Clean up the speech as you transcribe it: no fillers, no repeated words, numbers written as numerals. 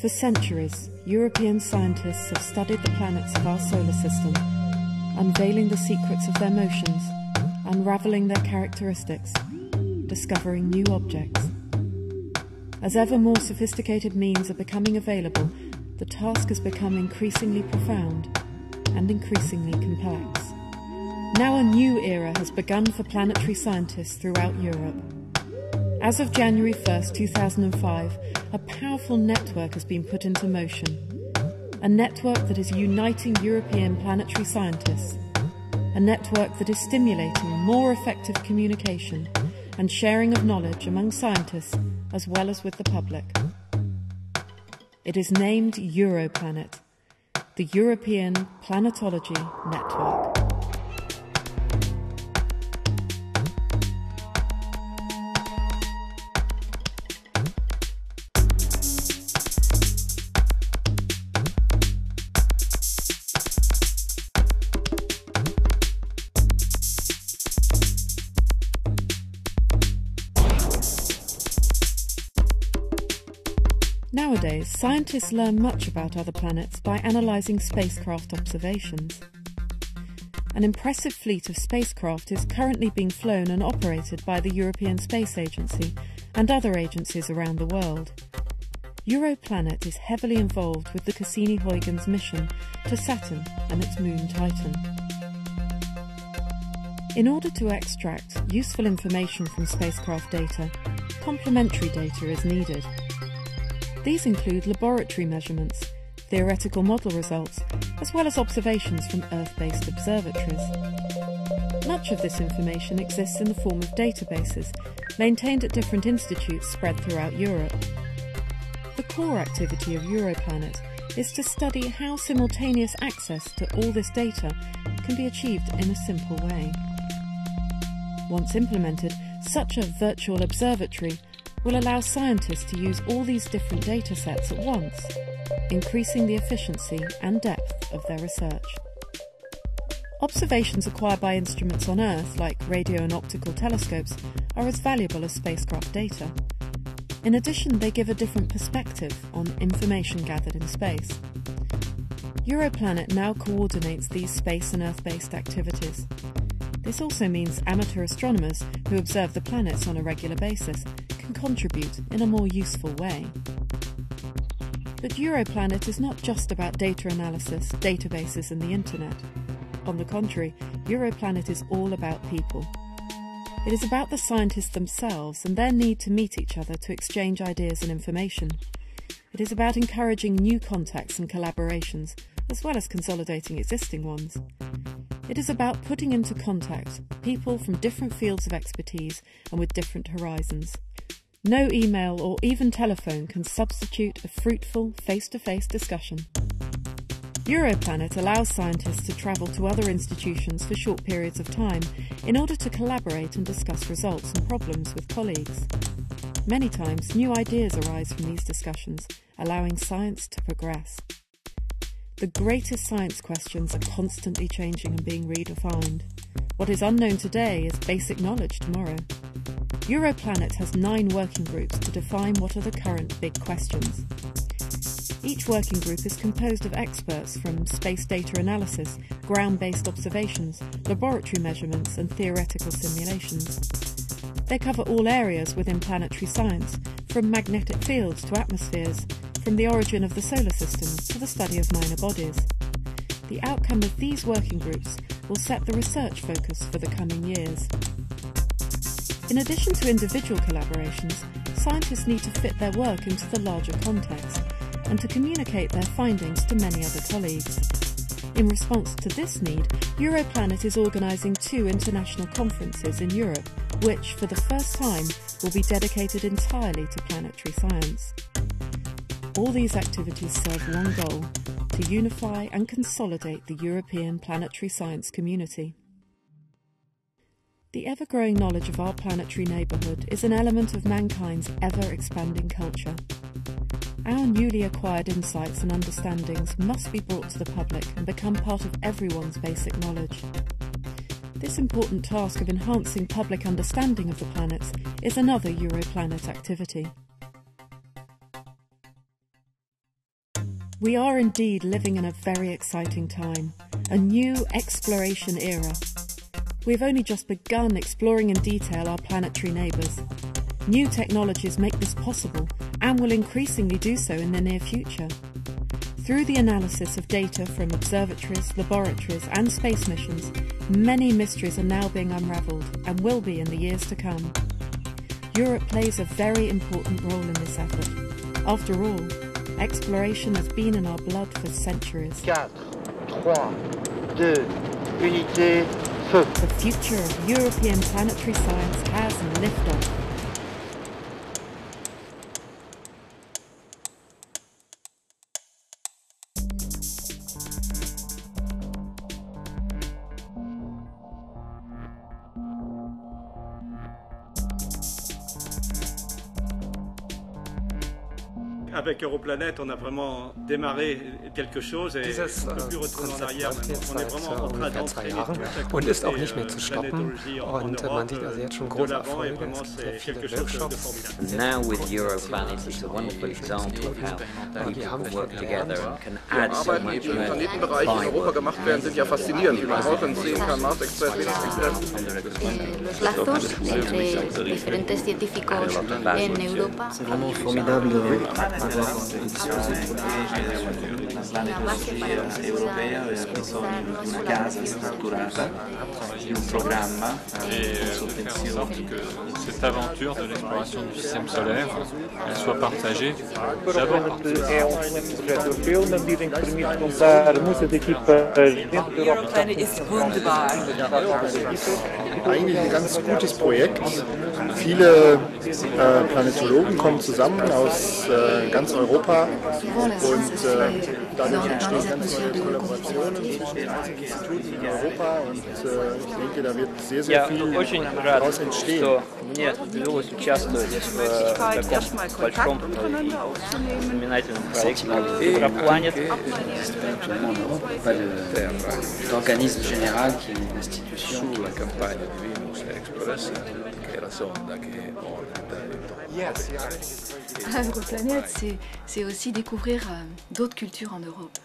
For centuries, European scientists have studied the planets of our solar system, unveiling the secrets of their motions, unravelling their characteristics, discovering new objects. As ever more sophisticated means are becoming available, the task has become increasingly profound and increasingly complex. Now a new era has begun for planetary scientists throughout Europe. As of January 1st, 2005, a powerful network has been put into motion. A network that is uniting European planetary scientists. A network that is stimulating more effective communication and sharing of knowledge among scientists as well as with the public. It is named Europlanet, the European Planetology Network. Nowadays, scientists learn much about other planets by analysing spacecraft observations. An impressive fleet of spacecraft is currently being flown and operated by the European Space Agency and other agencies around the world. Europlanet is heavily involved with the Cassini-Huygens mission to Saturn and its moon Titan. In order to extract useful information from spacecraft data, complementary data is needed. These include laboratory measurements, theoretical model results, as well as observations from Earth-based observatories. Much of this information exists in the form of databases, maintained at different institutes spread throughout Europe. The core activity of Europlanet is to study how simultaneous access to all this data can be achieved in a simple way. Once implemented, such a virtual observatory will allow scientists to use all these different data sets at once, increasing the efficiency and depth of their research. Observations acquired by instruments on Earth, like radio and optical telescopes, are as valuable as spacecraft data. In addition, they give a different perspective on information gathered in space. Europlanet now coordinates these space and Earth-based activities. This also means amateur astronomers who observe the planets on a regular basis can contribute in a more useful way. But Europlanet is not just about data analysis, databases and the internet. On the contrary, Europlanet is all about people. It is about the scientists themselves and their need to meet each other to exchange ideas and information. It is about encouraging new contacts and collaborations, as well as consolidating existing ones. It is about putting into contact people from different fields of expertise and with different horizons. No email or even telephone can substitute a fruitful face-to-face discussion. Europlanet allows scientists to travel to other institutions for short periods of time in order to collaborate and discuss results and problems with colleagues. Many times, new ideas arise from these discussions, allowing science to progress. The greatest science questions are constantly changing and being redefined. What is unknown today is basic knowledge tomorrow. Europlanet has 9 working groups to define what are the current big questions. Each working group is composed of experts from space data analysis, ground-based observations, laboratory measurements and theoretical simulations. They cover all areas within planetary science, from magnetic fields to atmospheres, from the origin of the solar system to the study of minor bodies. The outcome of these working groups will set the research focus for the coming years. In addition to individual collaborations, scientists need to fit their work into the larger context and to communicate their findings to many other colleagues. In response to this need, Europlanet is organising 2 international conferences in Europe, which, for the first time, will be dedicated entirely to planetary science. All these activities serve one goal: to unify and consolidate the European planetary science community. The ever-growing knowledge of our planetary neighbourhood is an element of mankind's ever-expanding culture. Our newly acquired insights and understandings must be brought to the public and become part of everyone's basic knowledge. This important task of enhancing public understanding of the planets is another Europlanet activity. We are indeed living in a very exciting time, a new exploration era. We've only just begun exploring in detail our planetary neighbours. New technologies make this possible and will increasingly do so in the near future. Through the analysis of data from observatories, laboratories and space missions, many mysteries are now being unravelled and will be in the years to come. Europe plays a very important role in this effort. After all, exploration has been in our blood for centuries. 4, 3, 2, unité, feu. The future of European planetary science has liftoff. Avec Europlanet, on a vraiment démarré quelque chose et on ne peut plus retourner en arrière. On est vraiment en train d'entrer und ist auch nicht mehr zu stoppen. Und man sieht also jetzt schon große Erfolge. Es gibt sehr viele Workshops. Now with Europlanet, it's a wonderful example of how people can work together and can add so much more. Die im Planetenbereich in Europa gemacht werden, sind ja faszinierend, wie man auch sehen kann, Mars Express, Venus Express. Los lazos entre diferentes científicos en Europa. C'est vraiment formidable avoir La base para europea ha bisogno di una casa strutturata, di un programma et faire en sorte que cette aventure de l'exploration du système solaire elle soit partagée d'abord par tous. É excelente projeto europeu na medida em que permite contar muitas equipas dentro da Europa. Europlanet ist wunderbar. Eigentlich ein ganz gutes Projekt. Viele Planetologen kommen zusammen aus ganz Europa und dadurch entstehen ganz neue Kollaborationen zwischen den einzelnen Instituten in Europa und ich denke, da wird sehr, sehr viel daraus entstehen. Мне довелось участвовать в таком большом знаменательном проекте Europlanet. L'organisme général qui est une institution. Sulla campagna di Venus Express, che è la sonda che orbita intorno. Europlanet, c'est aussi découvrir d'autres cultures en Europe.